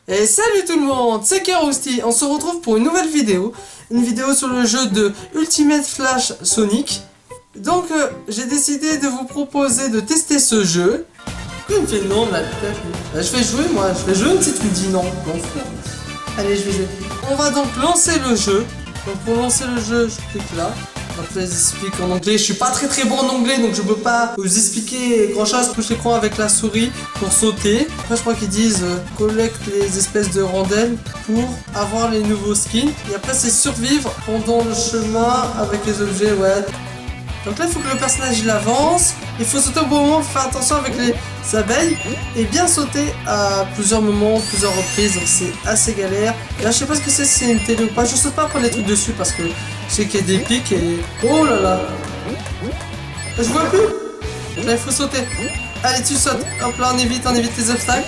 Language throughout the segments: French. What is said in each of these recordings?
Et salut tout le monde, c'est Kerousti, on se retrouve pour une nouvelle vidéo. Une vidéo sur le jeu de Ultimate Flash Sonic. Donc j'ai décidé de vous proposer de tester ce jeu. Pourquoi il me fait non la tête? Je vais jouer moi, je vais jouer même si tu me dis non. Allez, je vais jouer. On va donc lancer le jeu. Donc pour lancer le jeu, je clique là. Donc là, ils expliquent en anglais. Je suis pas très bon en anglais, donc je peux pas vous expliquer grand chose. Je touche l'écran avec la souris pour sauter. Après, je crois qu'ils disent collecte les espèces de rondelles pour avoir les nouveaux skins. Et après, c'est survivre pendant le chemin avec les objets, ouais. Donc là, il faut que le personnage il avance. Il faut sauter au bon moment, faire attention avec les abeilles. Et bien sauter à plusieurs moments, plusieurs reprises. Donc c'est assez galère. Et là, je sais pas ce que c'est, si c'est une télé ou pas. Je saute pas prendre les trucs dessus parce que je sais qu'il y a des pics et... Oh là là. Je vois plus. Là, il faut sauter. Allez, tu sautes. Hop là, on évite les obstacles.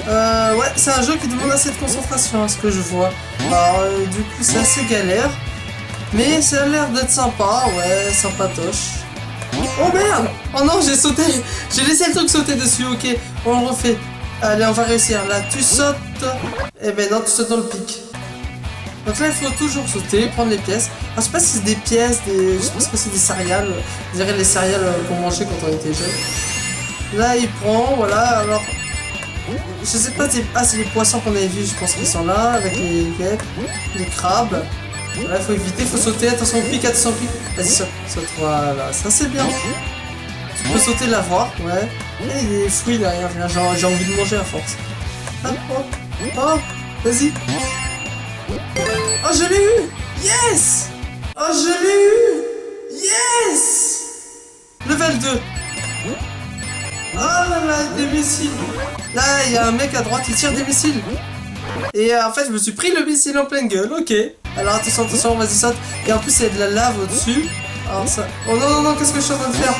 Ouais, c'est un jeu qui demande assez de concentration, ce que je vois. Alors, du coup, c'est assez galère. Mais ça a l'air d'être sympa, ouais, sympatoche. Oh merde! Oh non, j'ai sauté! J'ai laissé le truc sauter dessus, ok. On le refait. Allez, on va réussir. Là, tu sautes. Eh ben non, tu sautes dans le pic. Donc là, il faut toujours sauter, prendre les pièces. Alors, je sais pas si c'est des pièces, je sais pas si c'est des céréales. Je dirais les céréales qu'on mangeait quand on était jeune. Là, il prend, voilà, alors... Je sais pas, c'est les poissons qu'on avait vus, je pense qu'ils sont là, avec les guêpes, les crabes. Là, il faut éviter, il faut sauter, attention au pic, attention au pic. Vas-y, saute, voilà, ça c'est bien. Tu peux sauter, la voir, ouais. Et il y a des fruits derrière, j'ai envie de manger à force. Oh, vas-y. Oh, je l'ai eu! Yes! Oh, je l'ai eu! Yes! Level 2. Oh là là, des missiles. Là, il y a un mec à droite, il tire des missiles. Et en fait, je me suis pris le missile en pleine gueule, ok. Alors attention, vas-y, saute. Et en plus, il y a de la lave au-dessus. Alors ça... Oh non, qu'est-ce que je suis en train de faire?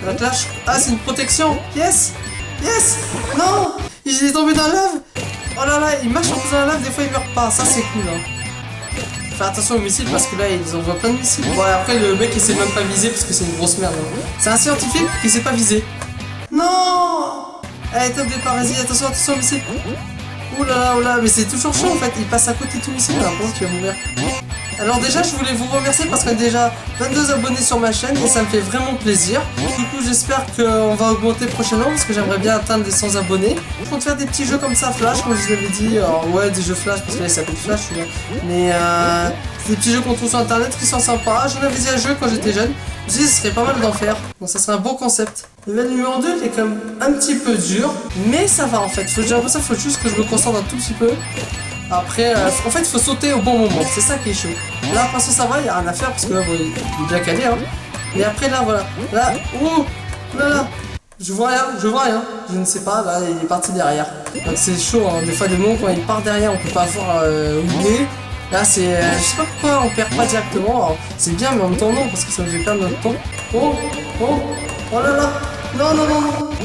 La clash. Ah, c'est une protection. Yes! Non! Il est tombé dans la lave. Oh là là, il marche en faisant la lave, des fois il meurt pas. Ça, c'est cool, hein. Fais attention aux missiles parce que là, ils envoient plein de missiles. Bon, après, le mec, il sait même pas viser parce que c'est une grosse merde, hein. C'est un scientifique qui sait pas viser. Non! Allez, top départ, vas-y, attention aux missiles. Oula, mais c'est toujours chaud en fait, il passe à côté de tout missile, alors bon, tu vas mourir. Alors déjà, je voulais vous remercier parce qu'on a déjà 22 abonnés sur ma chaîne et ça me fait vraiment plaisir. Du coup, j'espère qu'on va augmenter prochainement parce que j'aimerais bien atteindre les 100 abonnés. Je compte faire des petits jeux comme ça, Flash, comme je vous l'avais dit. Alors ouais, des jeux Flash, parce que là, il s'appelle Flash, mais c'est des petits jeux qu'on trouve sur internet qui sont sympas. J'en avais dit un jeu quand j'étais jeune. Je me suis dit, ce serait pas mal d'en faire. Donc ça serait un bon concept. Le level numéro 2, il est quand même un petit peu dur, mais ça va en fait. J'ai l'impression qu'il faut juste que je me concentre un tout petit peu. Après, en fait, il faut sauter au bon moment. C'est ça qui est chaud. Là, pour l'instant, ça va, il n'y a rien à faire parce que là, bon, il est bien calé. Hein. Et après, là, voilà. Là, là. Je vois rien. Je ne sais pas. Là, il est parti derrière. Donc c'est chaud. Hein. Des fois, des moments quand il part derrière, on peut pas voir où il est. Là, c'est. Je sais pas pourquoi on perd pas directement. C'est bien, mais en même temps, non, parce que ça nous fait perdre notre temps. Oh là là. Non.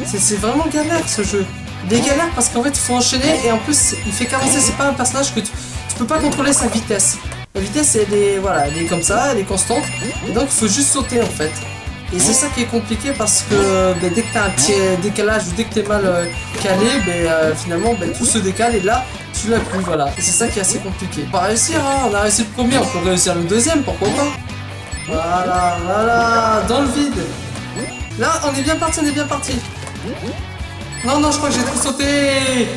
C'est vraiment galère ce jeu. Des galères parce qu'en fait il faut enchaîner et en plus il fait qu'avancer, c'est pas un personnage que tu peux pas contrôler sa vitesse. La vitesse elle est comme ça, elle est constante et donc il faut juste sauter en fait. Et c'est ça qui est compliqué parce que dès que t'as un petit décalage ou dès que t'es mal calé, finalement tout se décale et là tu l'as plus, voilà. Et c'est ça qui est assez compliqué. On va réussir, hein, on a réussi le premier, on peut réussir le deuxième, pourquoi pas. Voilà, dans le vide. Là on est bien parti. Non, je crois que j'ai trop sauté.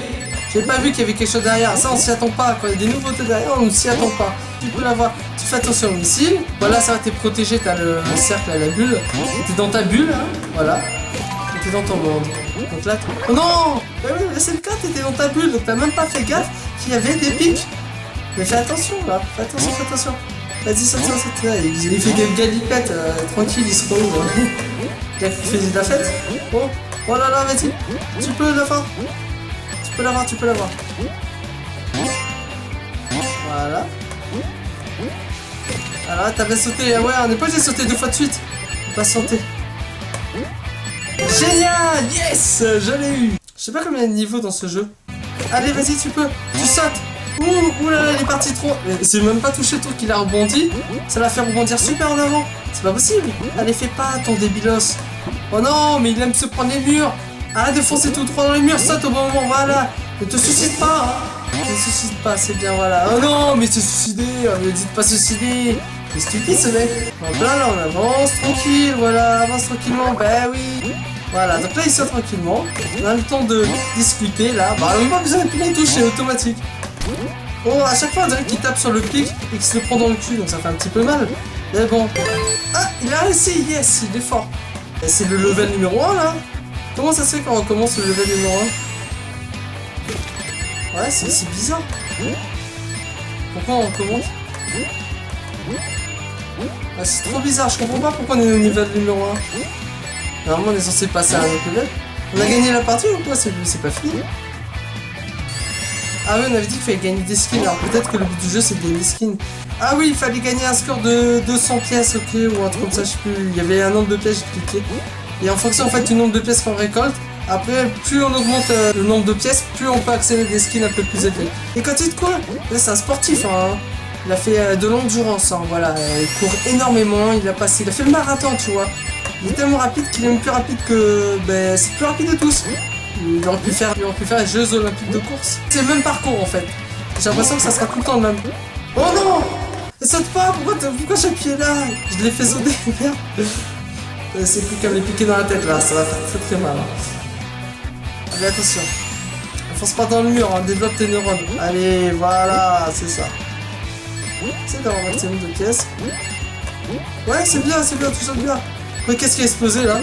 J'ai pas vu qu'il y avait quelque chose derrière. Ça, on s'y attend pas. Quand il y a des nouveautés derrière, on ne s'y attend pas. Tu peux l'avoir. Tu fais attention au missile. Voilà, ça va, t'es protégé. T'as le cercle à la bulle. T'es dans ta bulle, hein. Voilà. T'es dans ton monde. Donc là, oh non. Ouais, c'est le cas. T'étais dans ta bulle. Donc t'as même pas fait gaffe qu'il y avait des pics. Mais fais attention, là. Fais attention. Vas-y, saute. Il fait des galipettes. Tranquille, il se trouve. Il fait de la fête. Oh là là, vas-y, tu peux l'avoir. Voilà. Alors, t'avais sauté, ouais, on n'est pas j'ai sauté 2 fois de suite. On va sauter. Génial, yes, je l'ai eu. Je sais pas combien il y a de niveaux dans ce jeu. Allez, vas-y, tu sautes. Ouh là là, il est parti trop. C'est même pas touché le truc, il a rebondi. Ça l'a fait rebondir super en avant. C'est pas possible. Allez, fais pas ton débilos. Oh non, mais il aime se prendre les murs. Arrête de foncer tout droit dans les murs, saute au bon moment, voilà. Ne te suicide pas, hein. Ne te suicide pas, c'est bien, voilà. Oh non, mais c'est suicidé, ne dites pas suicider. C'est stupide ce mec. Donc là, on avance tranquille, voilà, avance tranquillement, bah oui. Voilà, donc là il sort tranquillement. On a le temps de discuter là. Bah, on n'a pas besoin de les toucher, automatique. Oh, à chaque fois on dirait qu'il tape sur le pic et qu'il se le prend dans le cul, donc ça fait un petit peu mal. Mais bon. Ah, il a réussi, yes, il est fort. C'est le level numéro 1 là. Comment ça se fait quand on recommence le level numéro 1? Ouais, c'est bizarre. Pourquoi on recommence? Ah, c'est trop bizarre, je comprends pas pourquoi on est au niveau numéro 1. Normalement on est censé passer à un autre level. On a gagné la partie ou quoi? C'est pas fini. Ah oui, on avait dit qu'il fallait gagner des skins, alors peut-être que le but du jeu c'est de gagner des skins. Ah oui, il fallait gagner un score de 200 pièces, ok, ou un truc comme ça, je sais plus. Il y avait un nombre de pièces, j'ai cliqué. Et en fonction en fait du nombre de pièces qu'on récolte, après plus on augmente le nombre de pièces, plus on peut accéder à des skins un peu plus élevés. Et quand il te quoi? Là c'est un sportif, hein. Il a fait de l'endurance, hein, voilà, il court énormément, il a fait le marathon, tu vois. Il est tellement rapide qu'il est même plus rapide que... Ben, c'est plus rapide de tous. Il aurait pu faire les Jeux Olympiques de course. C'est le même parcours en fait. J'ai l'impression que ça sera tout le temps le même. Oh non! Ne saute pas! Pourquoi j'ai appuyé là? Je l'ai fait sauter, merde. C'est plus qu'à me les piquer dans la tête là, ça va faire très très mal. Hein. Allez, attention. Ne fonce pas dans le mur, hein. Développe tes neurones. Allez, voilà, c'est ça. C'est d'avoir un maximum de pièces. Ouais, c'est bien, tout ça bien. Mais qu'est-ce qui a explosé là?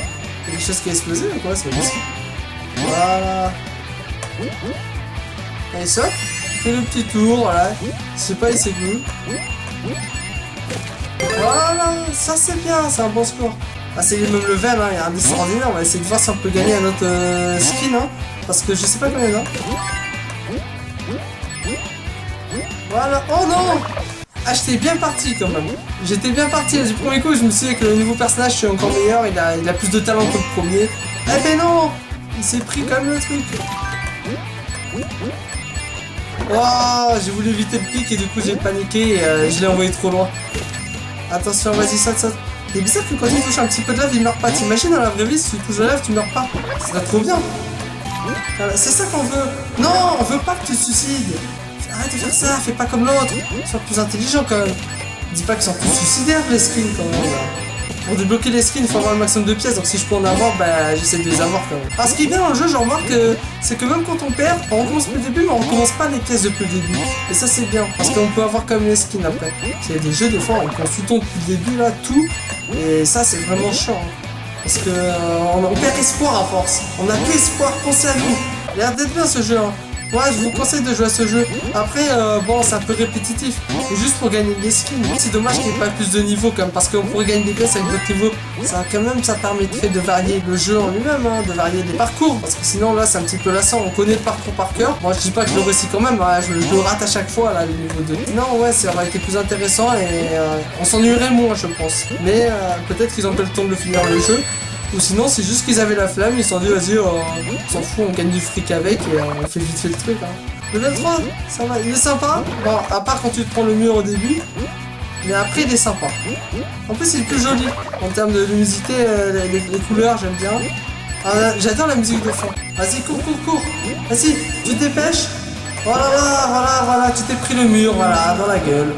Il y a quelque chose qui a explosé ou quoi? C'est pas possible. Voilà. Allez, saute. Fais le petit tour, voilà. Je sais pas, il s'est où. Voilà, ça c'est bien, c'est un bon score. Ah, c'est les mêmes levels, hein. Il y a un extraordinaire. On va essayer de voir si on peut gagner un autre skin, hein. Parce que je sais pas combien il y en a. Voilà. Oh non! Ah, j'étais bien parti quand même. J'étais bien parti. Du premier coup, je me suis dit que le nouveau personnage, c'est encore meilleur. Il a plus de talent que le premier. Eh ben non! Il s'est pris quand même le truc. Oh, j'ai voulu éviter le pic et du coup j'ai paniqué et je l'ai envoyé trop loin. Attention, vas-y, saute. C'est bizarre que quand il touche un petit peu de lave, il meurt pas. T'imagines dans la vraie vie, si tu touches de lave, tu meurs pas. C'est trop bien. Voilà, c'est ça qu'on veut. Non, on veut pas que tu te suicides. Arrête de faire ça, fais pas comme l'autre. Sois plus intelligent quand même. Dis pas qu'ils sont plus suicidaires les skins quand même. Là. Pour débloquer les skins, il faut avoir le maximum de pièces. Donc si je peux en avoir, bah j'essaie de les avoir quand même. Alors ce qui est bien dans le jeu, je remarque, c'est que même quand on perd, on recommence depuis le début, mais on recommence pas les pièces depuis le début. Et ça c'est bien, parce qu'on peut avoir quand même les skins après. Il y a des jeux, des fois, on commence tout le temps depuis le début, là, tout. Et ça c'est vraiment chiant. Hein. Parce que on perd espoir à force. On a plus espoir, pensez à nous. Il a l'air d'être bien ce jeu. Hein. Ouais, je vous conseille de jouer à ce jeu. Après, bon, c'est un peu répétitif. Juste pour gagner des skins. C'est dommage qu'il n'y ait pas plus de niveaux, quand même, parce qu'on pourrait gagner des pièces avec d'autres niveaux. Ça, quand même, ça permettrait de varier le jeu en lui-même, hein, de varier les parcours. Parce que sinon, là, c'est un petit peu lassant. On connaît le parcours par cœur. Moi, je dis pas que je le réussis quand même. Hein, je le rate à chaque fois, là, le niveau 2. Non, ouais, ça aurait été plus intéressant et on s'ennuierait moins, je pense. Mais peut-être qu'ils ont pas le temps de le finir le jeu. Ou sinon, c'est juste qu'ils avaient la flamme, ils se sont dit, vas-y, on s'en fout, on gagne du fric avec et on fait vite fait le truc. Hein. Le level 3, ça va, il est sympa. Bon, à part quand tu te prends le mur au début, mais après, il est sympa. En plus, il est plus joli. En termes de luminosité, les couleurs, j'aime bien. J'adore la musique de fond. Vas-y, cours. Vas-y, tu te dépêches. Voilà, tu t'es pris le mur, voilà, dans la gueule.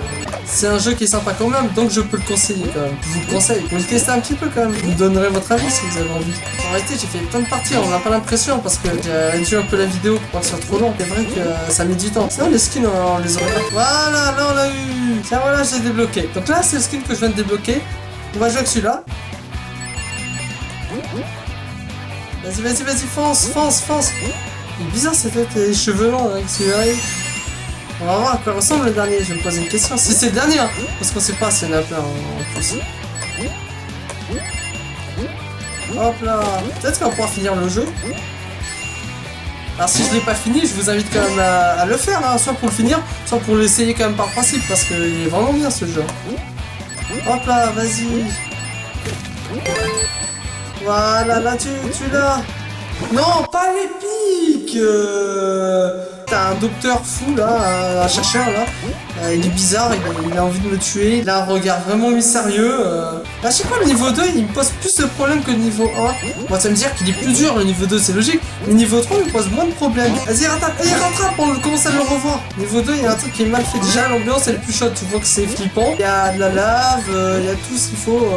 C'est un jeu qui est sympa quand même, donc je peux le conseiller quand même. Je vous le conseille, vous le testez un petit peu quand même. Vous me donnerez votre avis si vous avez envie. En réalité, j'ai fait plein de parties, on n'a pas l'impression parce que j'ai réduit un peu la vidéo pour pas que ce soit trop long. C'est vrai que ça met du temps. Sinon, les skins, on les aurait pas. Voilà, là on l'a eu. Tiens, voilà, j'ai débloqué. Donc là, c'est le skin que je viens de débloquer. On va jouer avec celui-là. Vas-y, fonce. Il est bizarre cette tête, les cheveux longs avec celui-là. On va voir à quoi ressemble le dernier, je vais me poser une question. Si c'est le dernier, hein, parce qu'on sait pas s'il y en a plein en plus. Hop là. Peut-être qu'on va pouvoir finir le jeu. Alors si je l'ai pas fini, je vous invite quand même à le faire, hein, soit pour le finir, soit pour l'essayer quand même par principe, parce qu'il est vraiment bien ce jeu. Hop là, vas-y. Voilà, là tu l'as. Non, pas l'épique. T'as un docteur fou là, un chercheur là, Il est bizarre, il a envie de me tuer, il a un regard vraiment mystérieux. À chaque fois, le niveau 2, il me pose plus de problèmes que le niveau 1. Bon, ça me dire qu'il est plus dur, le niveau 2, c'est logique. Mais le niveau 3, il me pose moins de problèmes. Vas-y, rattrape, il rattrape, on commence à le revoir. Niveau 2, il y a un truc qui est mal fait. Déjà, l'ambiance, elle est plus chaude, tu vois que c'est flippant. Il y a de la lave, il y a tout ce qu'il faut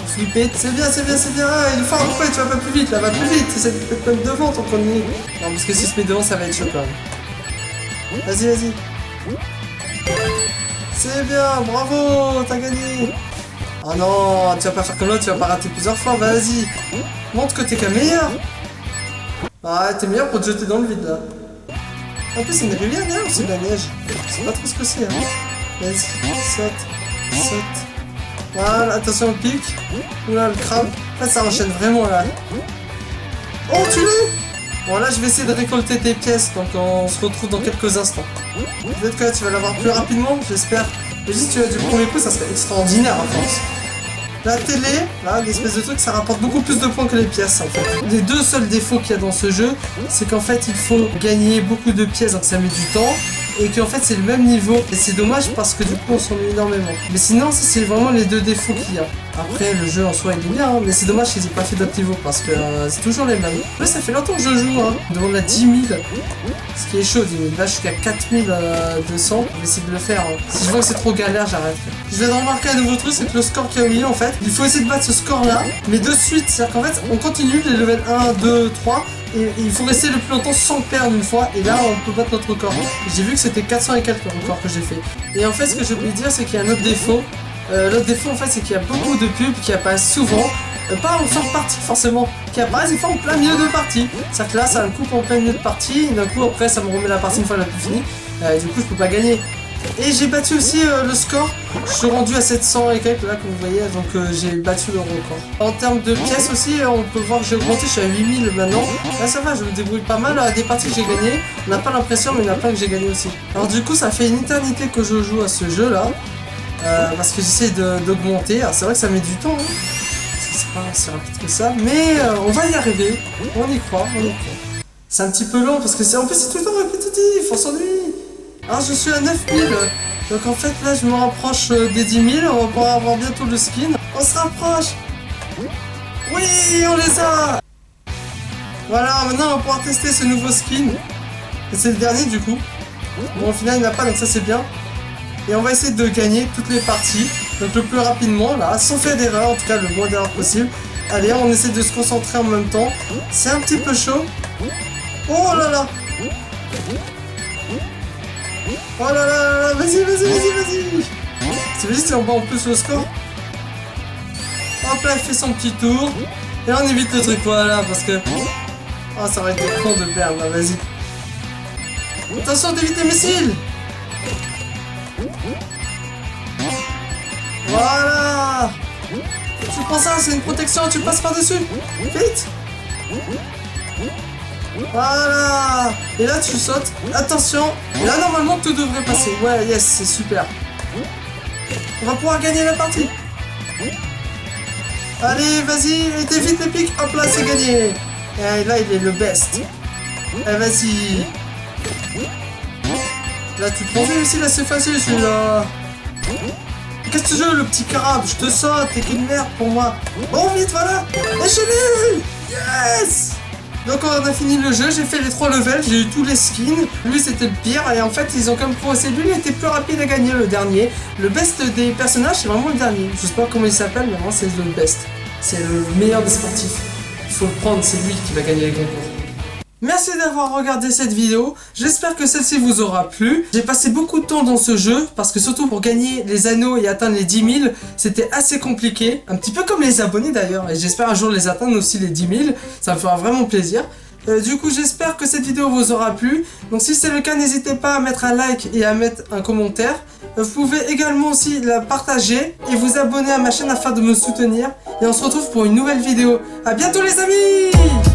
flipper. C'est bien, c'est bien, c'est bien. Il est fort, pourquoi tu vas pas plus vite, là, va plus vite. Essaie de te mettre devant ton premier. Non, parce que si se met devant, ça va être chaud quand même. Vas-y, vas-y. C'est bien, bravo, t'as gagné. Oh non, tu vas pas faire comme l'autre, tu vas pas rater plusieurs fois, vas-y. Montre que t'es qu'un meilleur. Ah, t'es meilleur pour te jeter dans le vide là. En plus, c'est une rivière derrière ou c'est de la neige? Je sais pas trop ce que c'est. Hein. Vas-y, saute, saute. Voilà, attention au pic. Oula, le crabe. Là, ça enchaîne vraiment là. Oh, tu l'as. Bon, là, je vais essayer de récolter tes pièces, donc on se retrouve dans quelques instants. Peut-être que là, tu vas l'avoir plus rapidement, j'espère. Mais si tu as du premier coup, ça serait extraordinaire à force. La télé, là, l'espèce de truc, ça rapporte beaucoup plus de points que les pièces en fait. Les deux seuls défauts qu'il y a dans ce jeu, c'est qu'en fait, il faut gagner beaucoup de pièces, donc ça met du temps. Et qu'en fait, c'est le même niveau. Et c'est dommage parce que du coup, on s'ennuie énormément. Mais sinon, ça, c'est vraiment les deux défauts qu'il y a. Après, le jeu en soi, il est bien, hein, mais c'est dommage qu'ils aient pas fait d'autres niveaux parce que c'est toujours les mêmes. Là, ça fait longtemps que je joue, hein. On demande à 10 000. Ce qui est chaud, 10 000. Là, je suis qu'à 4200. Je vais essayer de le faire. Hein. Si je vois que c'est trop galère, j'arrête. Je viens de remarquer un nouveau truc, c'est que le score qu'il y a au milieu, en fait, il faut essayer de battre ce score-là, mais de suite. C'est-à-dire qu'en fait, on continue les levels 1, 2, 3. Et il faut rester le plus longtemps sans perdre une fois. Et là, on peut battre notre record. J'ai vu que c'était 400 et quelques records que j'ai fait. Et en fait, ce que je voulais dire, c'est qu'il y a un autre défaut. L'autre défaut, en fait, c'est qu'il y a beaucoup de pubs qui apparaissent souvent. Pas en fin de partie, forcément. Qui apparaissent des fois en plein milieu de partie. C'est-à-dire que là, ça me coupe en plein milieu de partie. Et d'un coup, après, ça me remet la partie une fois qu'elle a plus fini. Du coup, je peux pas gagner. Et j'ai battu aussi le score. Je suis rendu à 700 et quelques là comme vous voyez, donc j'ai battu le record. En termes de pièces aussi, on peut voir que j'ai augmenté, je suis à 8000 maintenant. Là ça va, je me débrouille pas mal à des parties que j'ai gagnées. On n'a pas l'impression, mais il y en a plein que j'ai gagné aussi. Alors du coup, ça fait une éternité que je joue à ce jeu là. Parce que j'essaie d'augmenter. Alors c'est vrai que ça met du temps, hein. C'est pas si rapide que ça, mais on va y arriver. On y croit, on y croit. C'est un petit peu long parce que en plus c'est tout le temps répétitif, on s'ennuie. Alors je suis à 9000, donc en fait là je me rapproche des 10 000, on va pouvoir avoir bientôt le skin. On se rapproche. Oui, on les a. Voilà, maintenant on va pouvoir tester ce nouveau skin. Et c'est le dernier du coup. Bon au final il n'y en a pas, donc ça c'est bien. Et on va essayer de gagner toutes les parties, donc le plus rapidement là, sans faire d'erreur, en tout cas le moins d'erreur possible. Allez, on essaie de se concentrer en même temps. C'est un petit peu chaud. Oh là là. Oh là là, vas-y, vas-y, vas-y, vas-y. C'est juste si on bat en plus le score. Hop là, il fait son petit tour. Et on évite le truc, voilà, parce que... Oh, ça va être con de perdre, là, vas-y. Attention, d'éviter les missiles. Voilà. Tu prends ça, c'est une protection, tu passes par-dessus. Vite. Voilà. Et là tu sautes, attention. Et là normalement tout devrait passer. Ouais, yes, c'est super. On va pouvoir gagner la partie. Allez, vas-y, évite les pics. Hop là, c'est gagné. Et là il est le best. Allez, vas-y. Là tu te prends aussi, là c'est facile celui-là. Qu'est-ce que tu veux, le petit carabe? Je te saute, t'es qu'une merde pour moi. Bon, vite, voilà. Et je l'ai eu. Yes. Donc on a fini le jeu, j'ai fait les 3 levels, j'ai eu tous les skins. Lui c'était le pire et en fait ils ont quand même progressé. Lui il était plus rapide à gagner, le dernier. Le best des personnages c'est vraiment le dernier. Je sais pas comment il s'appelle mais vraiment c'est le best. C'est le meilleur des sportifs. Il faut le prendre, c'est lui qui va gagner les concours. Merci d'avoir regardé cette vidéo, j'espère que celle-ci vous aura plu. J'ai passé beaucoup de temps dans ce jeu, parce que surtout pour gagner les anneaux et atteindre les 10 000, c'était assez compliqué. Un petit peu comme les abonnés d'ailleurs, et j'espère un jour les atteindre aussi les 10 000, ça me fera vraiment plaisir. Du coup j'espère que cette vidéo vous aura plu, donc si c'est le cas n'hésitez pas à mettre un like et à mettre un commentaire. Vous pouvez également aussi la partager et vous abonner à ma chaîne afin de me soutenir. Et on se retrouve pour une nouvelle vidéo. A bientôt les amis!